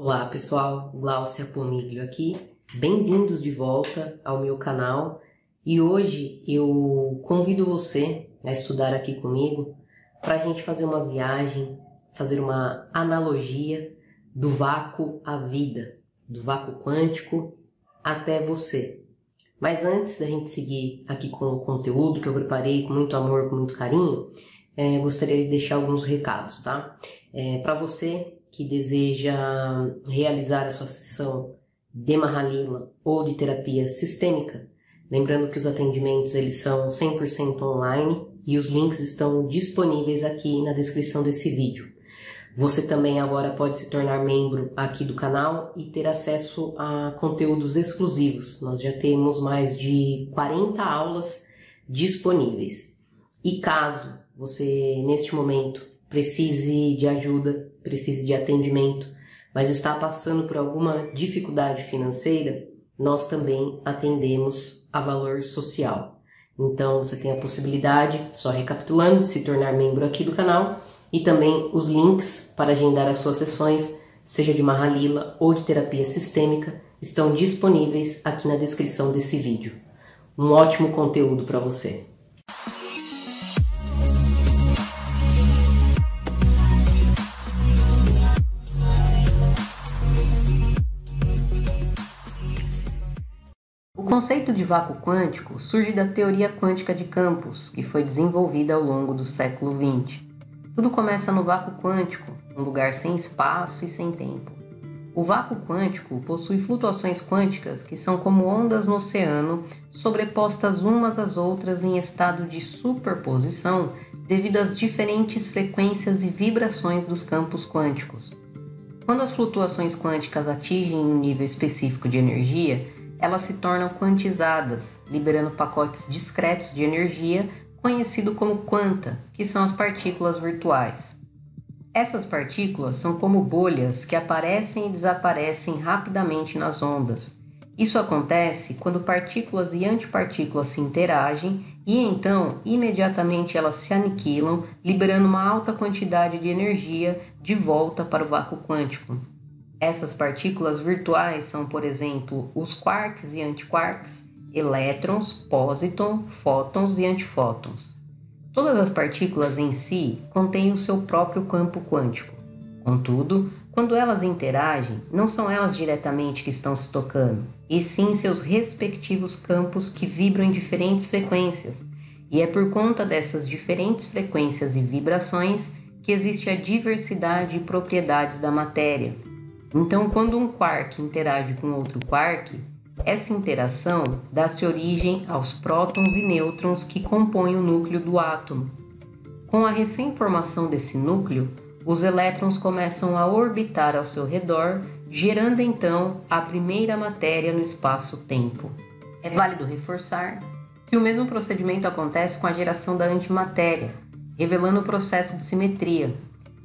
Olá pessoal, Glaucia Pomiglio aqui, bem-vindos de volta ao meu canal e hoje eu convido você a estudar aqui comigo para a gente fazer uma viagem, fazer uma analogia do vácuo à vida, do vácuo quântico até você. Mas antes da gente seguir aqui com o conteúdo que eu preparei com muito amor, com muito carinho, gostaria de deixar alguns recados, tá? Para você que deseja realizar a sua sessão de Mahalila ou de terapia sistêmica, lembrando que os atendimentos eles são 100% online e os links estão disponíveis aqui na descrição desse vídeo. Você também agora pode se tornar membro aqui do canal e ter acesso a conteúdos exclusivos. Nós já temos mais de 40 aulas disponíveis. E caso você, neste momento, precise de ajuda, precise de atendimento, mas está passando por alguma dificuldade financeira, nós também atendemos a valor social. Então você tem a possibilidade, só recapitulando, de se tornar membro aqui do canal e também os links para agendar as suas sessões, seja de Mahalila ou de terapia sistêmica, estão disponíveis aqui na descrição desse vídeo. Um ótimo conteúdo para você! O conceito de vácuo quântico surge da teoria quântica de campos, que foi desenvolvida ao longo do século XX. Tudo começa no vácuo quântico, um lugar sem espaço e sem tempo. O vácuo quântico possui flutuações quânticas que são como ondas no oceano, sobrepostas umas às outras em estado de superposição devido às diferentes frequências e vibrações dos campos quânticos. Quando as flutuações quânticas atingem um nível específico de energia, elas se tornam quantizadas, liberando pacotes discretos de energia, conhecido como quanta, que são as partículas virtuais. Essas partículas são como bolhas que aparecem e desaparecem rapidamente nas ondas. Isso acontece quando partículas e antipartículas se interagem e então, imediatamente elas se aniquilam, liberando uma alta quantidade de energia de volta para o vácuo quântico. Essas partículas virtuais são, por exemplo, os quarks e antiquarks, elétrons, pósitons, fótons e antifótons. Todas as partículas em si contêm o seu próprio campo quântico. Contudo, quando elas interagem, não são elas diretamente que estão se tocando, e sim seus respectivos campos que vibram em diferentes frequências. E é por conta dessas diferentes frequências e vibrações que existe a diversidade de propriedades da matéria. Então, quando um quark interage com outro quark, essa interação dá-se origem aos prótons e nêutrons que compõem o núcleo do átomo. Com a recém-formação desse núcleo, os elétrons começam a orbitar ao seu redor, gerando então a primeira matéria no espaço-tempo. É válido reforçar que o mesmo procedimento acontece com a geração da antimatéria, revelando o processo de simetria.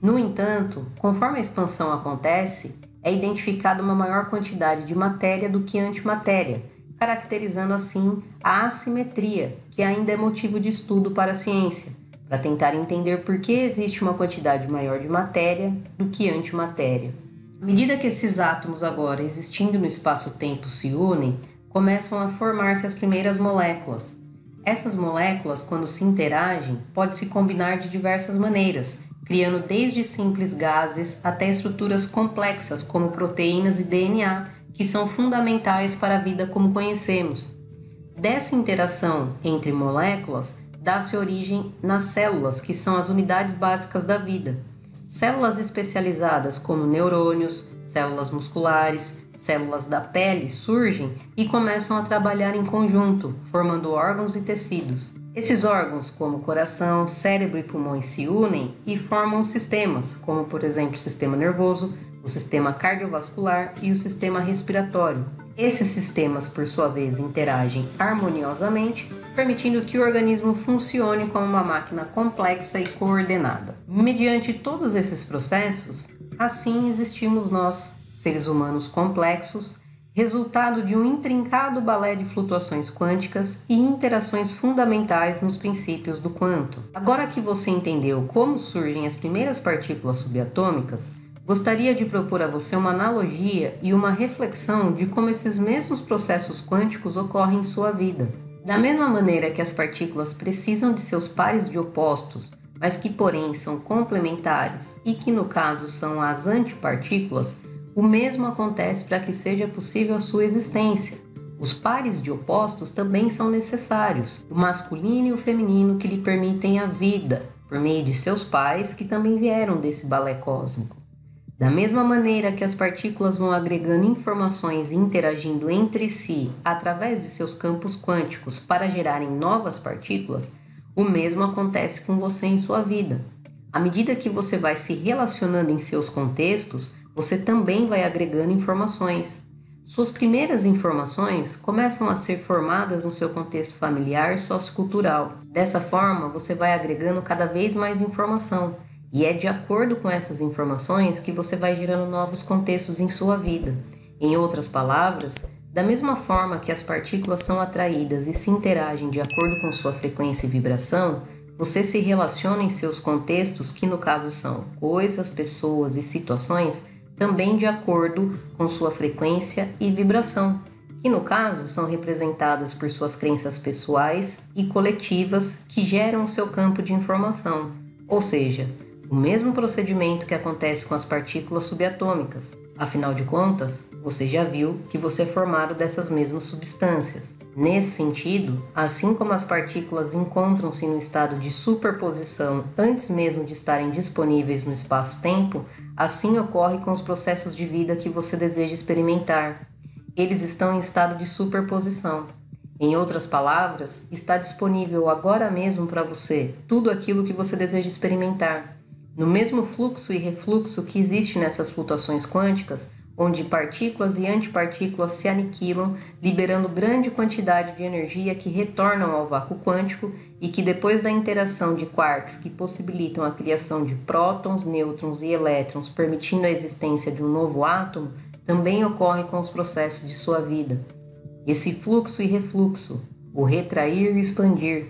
No entanto, conforme a expansão acontece, é identificada uma maior quantidade de matéria do que antimatéria, caracterizando assim a assimetria, que ainda é motivo de estudo para a ciência, para tentar entender por que existe uma quantidade maior de matéria do que antimatéria. À medida que esses átomos agora existindo no espaço-tempo se unem, começam a formar-se as primeiras moléculas. Essas moléculas, quando se interagem, podem se combinar de diversas maneiras, criando desde simples gases até estruturas complexas como proteínas e DNA, que são fundamentais para a vida como conhecemos. Dessa interação entre moléculas, dá-se origem nas células, que são as unidades básicas da vida. Células especializadas como neurônios, células musculares, células da pele surgem e começam a trabalhar em conjunto, formando órgãos e tecidos. Esses órgãos, como coração, cérebro e pulmões, se unem e formam sistemas, como por exemplo o sistema nervoso, o sistema cardiovascular e o sistema respiratório. Esses sistemas, por sua vez, interagem harmoniosamente, permitindo que o organismo funcione como uma máquina complexa e coordenada. Mediante todos esses processos, assim existimos nós, seres humanos complexos, resultado de um intrincado balé de flutuações quânticas e interações fundamentais nos princípios do quanto. Agora que você entendeu como surgem as primeiras partículas subatômicas, Gostaria de propor a você uma analogia e uma reflexão de como esses mesmos processos quânticos ocorrem em sua vida. Da mesma maneira que as partículas precisam de seus pares de opostos, mas que porém são complementares e que no caso são as antipartículas, o mesmo acontece para que seja possível a sua existência. Os pares de opostos também são necessários, o masculino e o feminino que lhe permitem a vida, por meio de seus pais que também vieram desse balé cósmico. Da mesma maneira que as partículas vão agregando informações e interagindo entre si através de seus campos quânticos para gerarem novas partículas, o mesmo acontece com você em sua vida. À medida que você vai se relacionando em seus contextos, você também vai agregando informações. Suas primeiras informações começam a ser formadas no seu contexto familiar e sociocultural. Dessa forma, você vai agregando cada vez mais informação. E é de acordo com essas informações que você vai gerando novos contextos em sua vida. Em outras palavras, da mesma forma que as partículas são atraídas e se interagem de acordo com sua frequência e vibração, você se relaciona em seus contextos, que no caso são coisas, pessoas e situações, também de acordo com sua frequência e vibração, que no caso são representadas por suas crenças pessoais e coletivas que geram o seu campo de informação, ou seja, o mesmo procedimento que acontece com as partículas subatômicas. Afinal de contas, você já viu que você é formado dessas mesmas substâncias. Nesse sentido, assim como as partículas encontram-se no estado de superposição antes mesmo de estarem disponíveis no espaço-tempo, assim ocorre com os processos de vida que você deseja experimentar. Eles estão em estado de superposição. Em outras palavras, está disponível agora mesmo para você tudo aquilo que você deseja experimentar. No mesmo fluxo e refluxo que existe nessas flutuações quânticas, onde partículas e antipartículas se aniquilam, liberando grande quantidade de energia que retornam ao vácuo quântico e que depois da interação de quarks que possibilitam a criação de prótons, nêutrons e elétrons, permitindo a existência de um novo átomo, também ocorre com os processos de sua vida. Esse fluxo e refluxo, o retrair e expandir.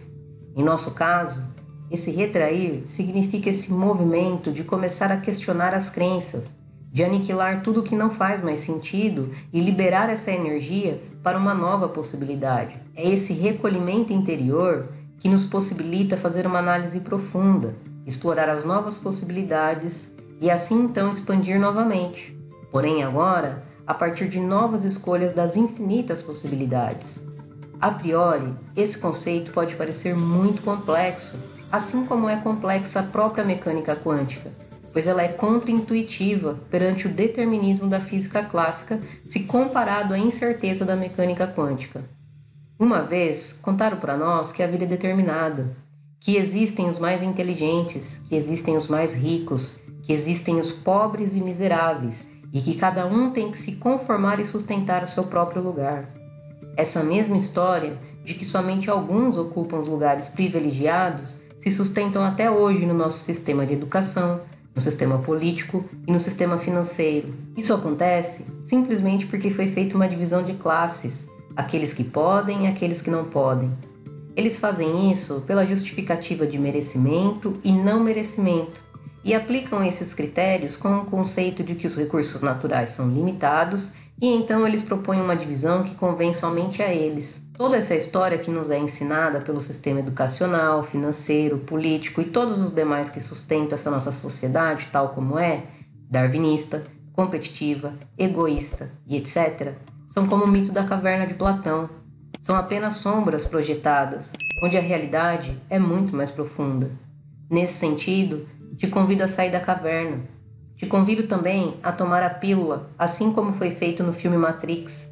Em nosso caso, esse retrair significa esse movimento de começar a questionar as crenças, de aniquilar tudo que não faz mais sentido e liberar essa energia para uma nova possibilidade. É esse recolhimento interior que nos possibilita fazer uma análise profunda, explorar as novas possibilidades e assim então expandir novamente. Porém agora, a partir de novas escolhas das infinitas possibilidades. A priori, esse conceito pode parecer muito complexo, assim como é complexa a própria mecânica quântica, pois ela é contraintuitiva perante o determinismo da física clássica se comparado à incerteza da mecânica quântica. Uma vez, contaram para nós que a vida é determinada, que existem os mais inteligentes, que existem os mais ricos, que existem os pobres e miseráveis, e que cada um tem que se conformar e sustentar o seu próprio lugar. Essa mesma história de que somente alguns ocupam os lugares privilegiados se sustentam até hoje no nosso sistema de educação, no sistema político e no sistema financeiro. Isso acontece simplesmente porque foi feita uma divisão de classes, aqueles que podem e aqueles que não podem. Eles fazem isso pela justificativa de merecimento e não merecimento, e aplicam esses critérios com o conceito de que os recursos naturais são limitados e então eles propõem uma divisão que convém somente a eles. Toda essa história que nos é ensinada pelo sistema educacional, financeiro, político e todos os demais que sustentam essa nossa sociedade tal como é, darwinista, competitiva, egoísta e etc., são como o mito da caverna de Platão. São apenas sombras projetadas, onde a realidade é muito mais profunda. Nesse sentido, te convido a sair da caverna. Te convido também a tomar a pílula, assim como foi feito no filme Matrix.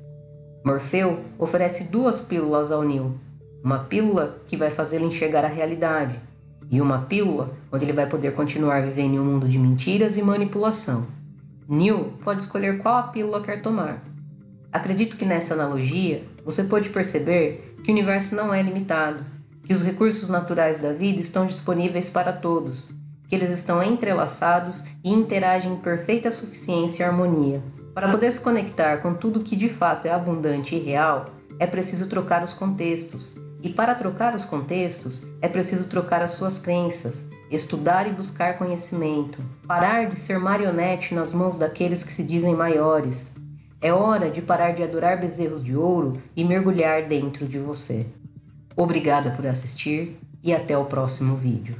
Morfeu oferece 2 pílulas ao Neo. Uma pílula que vai fazê-lo enxergar a realidade, e uma pílula onde ele vai poder continuar vivendo em um mundo de mentiras e manipulação. Neo pode escolher qual a pílula quer tomar. Acredito que nessa analogia você pode perceber que o universo não é limitado, que os recursos naturais da vida estão disponíveis para todos, que eles estão entrelaçados e interagem em perfeita suficiência e harmonia. Para poder se conectar com tudo que de fato é abundante e real, é preciso trocar os contextos. E para trocar os contextos, é preciso trocar as suas crenças. estudar e buscar conhecimento, parar de ser marionete nas mãos daqueles que se dizem maiores. É hora de parar de adorar bezerros de ouro e mergulhar dentro de você. Obrigada por assistir e até o próximo vídeo.